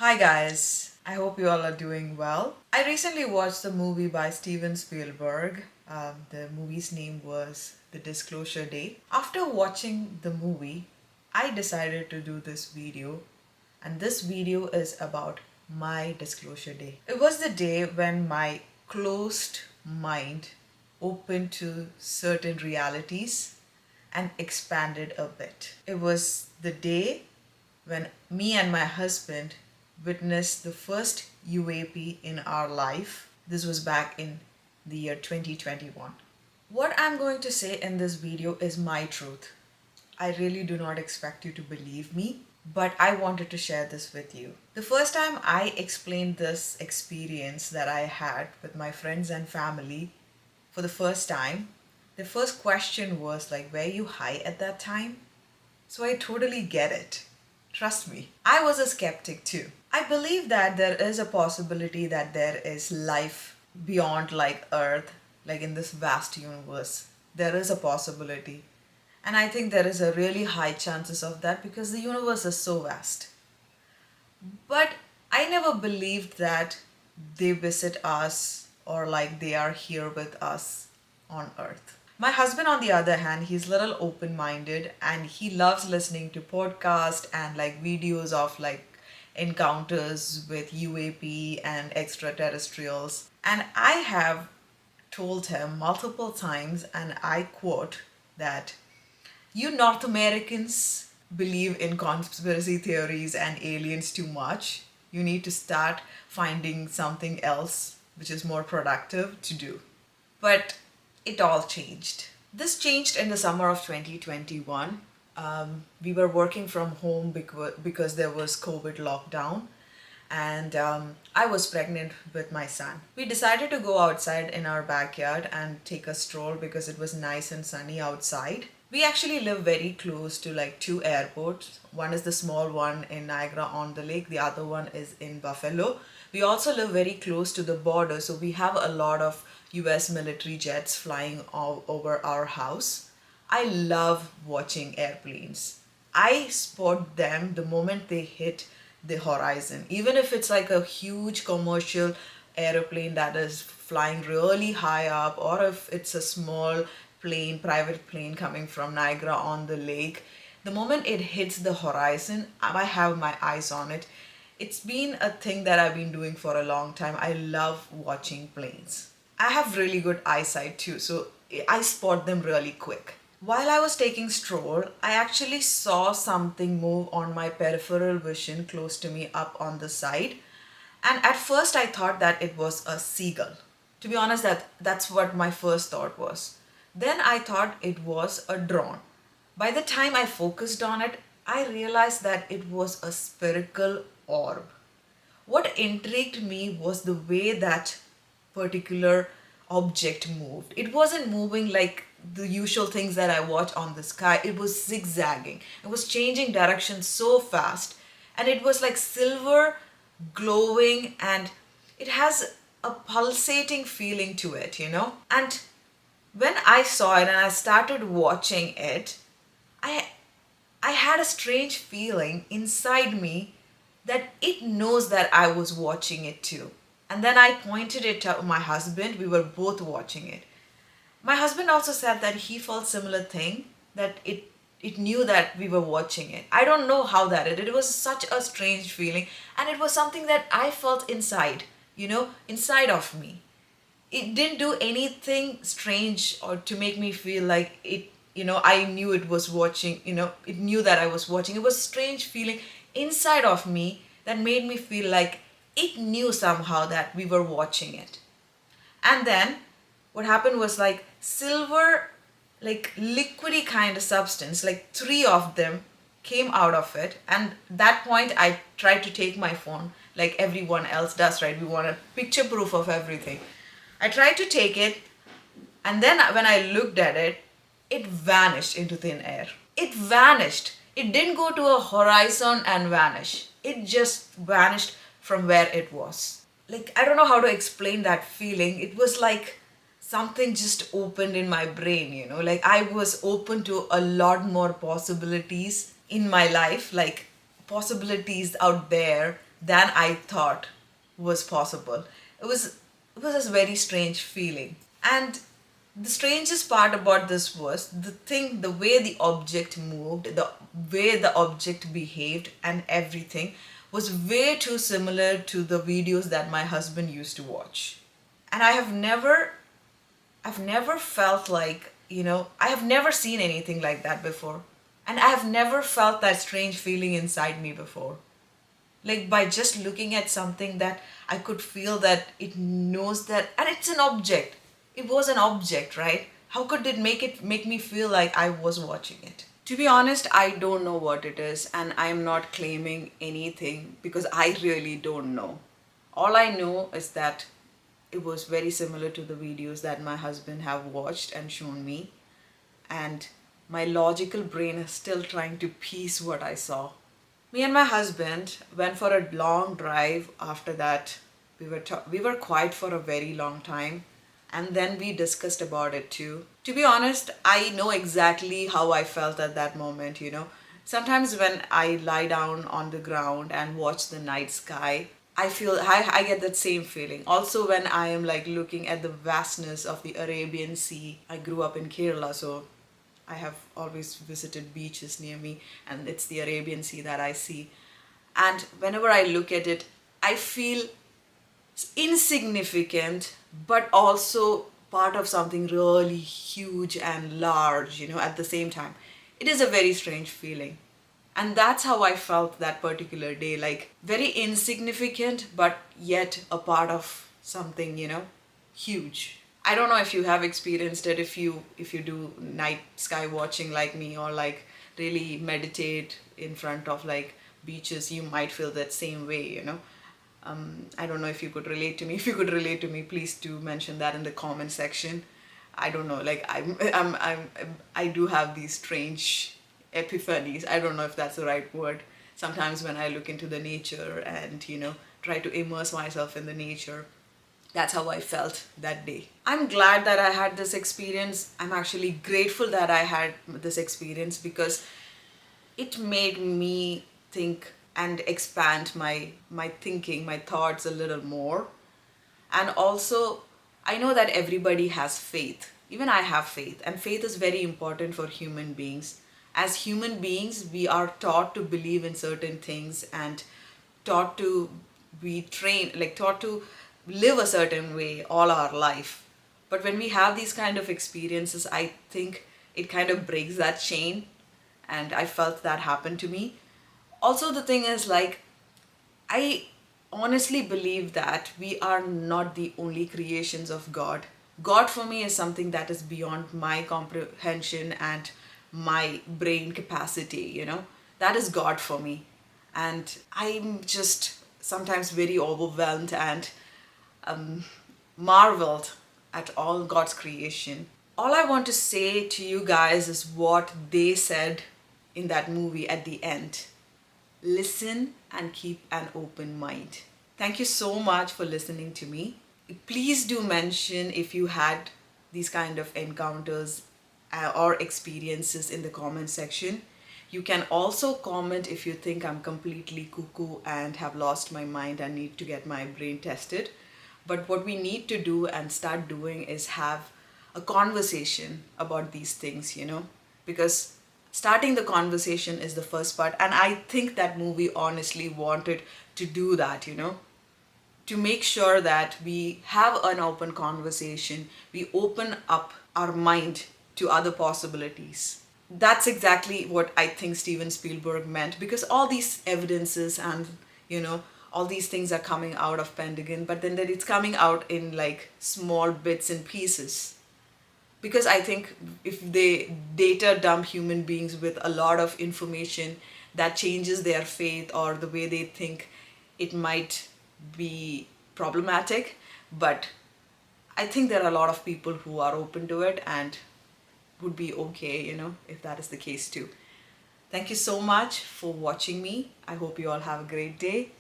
Hi guys, I hope you all are doing well. I recently watched the movie by Steven Spielberg. The movie's name was Thedisclosureday. After watching the movie, I decided to do this video, and this video is about my disclosure day. It was the day when my closed mind opened to certain realities and expanded a bit. It was the day when me and my husband witnessed the first UAP in our life. This was back in the year 2021. What I'm going to say in this video is my truth. I really do not expect you to believe me, but I wanted to share this with you. The first time I explained this experience that I had with my friends and family for the first time, the first question was like, were you high at that time? So I totally get it. Trust me. I was a skeptic too. I believe that there is a possibility that there is life beyond like Earth, like in this vast universe. There is a possibility. And I think there is a really high chances of that because the universe is so vast. But I never believed that they visit us or like they are here with us on Earth. My husband, on the other hand, he's a little open minded and he loves listening to podcasts and like videos of like encounters with UAP and extraterrestrials. And I have told him multiple times, and I quote, that you North Americans believe in conspiracy theories and aliens too much. You need to start finding something else which is more productive to do. But it all changed. This changed in the summer of 2021. We were working from home because there was COVID lockdown, and I was pregnant with my son. We decided to go outside in our backyard and take a stroll because it was nice and sunny outside. We actually live very close to like two airports. One is the small one in Niagara on the Lake, the other one is in Buffalo. We also live very close to the border, so we have a lot of US military jets flying all over our house. I love watching airplanes. I spot them the moment they hit the horizon. Even if it's like a huge commercial aeroplane that is flying really high up, or if it's a small plane, private plane coming from Niagara on the lake, the moment it hits the horizon, I have my eyes on it. It's been a thing that I've been doing for a long time. I love watching planes. I have really good eyesight too, so I spot them really quick. While I was taking stroll, I actually saw something move on my peripheral vision close to me up on the side. And at first I thought that it was a seagull. To be honest, that's what my first thought was. Then I thought it was a drone. By the time I focused on it, I realized that it was a spherical orb. What intrigued me was the way that particular object moved. It wasn't moving like the usual things that I watch on the sky. It was zigzagging. It was changing direction so fast. And it was like silver, glowing, and it has a pulsating feeling to it. And when I saw it and I started watching it, I I had a strange feeling inside me that it knows that I was watching it too. And then I pointed it to my husband. We were both watching it. My husband also said that he felt similar thing, that it knew that we were watching it. I don't know how that it was such a strange feeling, and it was something that I felt inside of me. It didn't do anything strange or to make me feel like I knew it was watching, it knew that I was watching. It was a strange feeling inside of me that made me feel like it knew somehow that we were watching it. And then what happened was like silver, like liquidy kind of substance, like three of them came out of it. And that point I tried to take my phone like everyone else does, right? We want a picture proof of everything. I tried to take it, and then when I looked at it, it vanished into thin air. It vanished. It didn't go to a horizon and vanish. It just vanished from where it was. Like, I don't know how to explain that feeling. It was like something just opened in my brain. Like I was open to a lot more possibilities in my life, like possibilities out there than I thought was possible. It was a very strange feeling. And the strangest part about this was the way the object moved, the way the object behaved, and everything was way too similar to the videos that my husband used to watch. And I've never felt like, I have never seen anything like that before. And I have never felt that strange feeling inside me before. Like by just looking at something that I could feel that it knows that, and it's an object. It was an object, right? How could it make me feel like I was watching it? To be honest, I don't know what it is, and I'm not claiming anything because I really don't know. All I know is that it was very similar to the videos that my husband have watched and shown me, and my logical brain is still trying to piece what I saw. Me and my husband went for a long drive. After that, we were quiet for a very long time, and then we discussed about it too. To be honest, I know exactly how I felt at that moment. Sometimes when I lie down on the ground and watch the night sky, I get that same feeling. Also, when I am like looking at the vastness of the Arabian Sea. I grew up in Kerala, so I have always visited beaches near me, and it's the Arabian Sea that I see. And whenever I look at it, I feel insignificant, but also part of something really huge and large, at the same time. It is a very strange feeling. And that's how I felt that particular day, like very insignificant, but yet a part of something, huge. I don't know if you have experienced it, if you do night sky watching like me, or like really meditate in front of like beaches, you might feel that same way. I don't know if you could relate to me. If you could relate to me, please do mention that in the comment section. I don't know, like I do have these strange epiphanies. I don't know if that's the right word. Sometimes when I look into the nature and try to immerse myself in the nature, that's how I felt that day. I'm glad that I had this experience. I'm actually grateful that I had this experience because it made me think and expand my thinking, my thoughts a little more. And also, I know that everybody has faith. Even I have faith, and faith is very important for human beings. As human beings, we are taught to believe in certain things and taught to be trained, like taught to live a certain way all our life. But when we have these kind of experiences, I think it kind of breaks that chain, and I felt that happen to me. Also, the thing is, like, I honestly believe that we are not the only creations of God. God for me is something that is beyond my comprehension and my brain capacity. That is God for me. And I'm just sometimes very overwhelmed and marveled at all God's creation. All I want to say to you guys is what they said in that movie at the end. Listen and keep an open mind. Thank you so much for listening to me. Please do mention if you had these kind of encounters or experiences in the comment section. You can also comment if you think I'm completely cuckoo and have lost my mind and need to get my brain tested. But what we need to do and start doing is have a conversation about these things. Because starting the conversation is the first part, and I think that movie honestly wanted to do that. To make sure that we have an open conversation, we open up our mind to other possibilities. That's exactly what I think Steven Spielberg meant, because all these evidences and all these things are coming out of Pentagon, but then it's coming out in like small bits and pieces. Because I think if they data dump human beings with a lot of information that changes their faith or the way they think, it might be problematic. But I think there are a lot of people who are open to it and would be okay, if that is the case too. Thank you so much for watching me. I hope you all have a great day.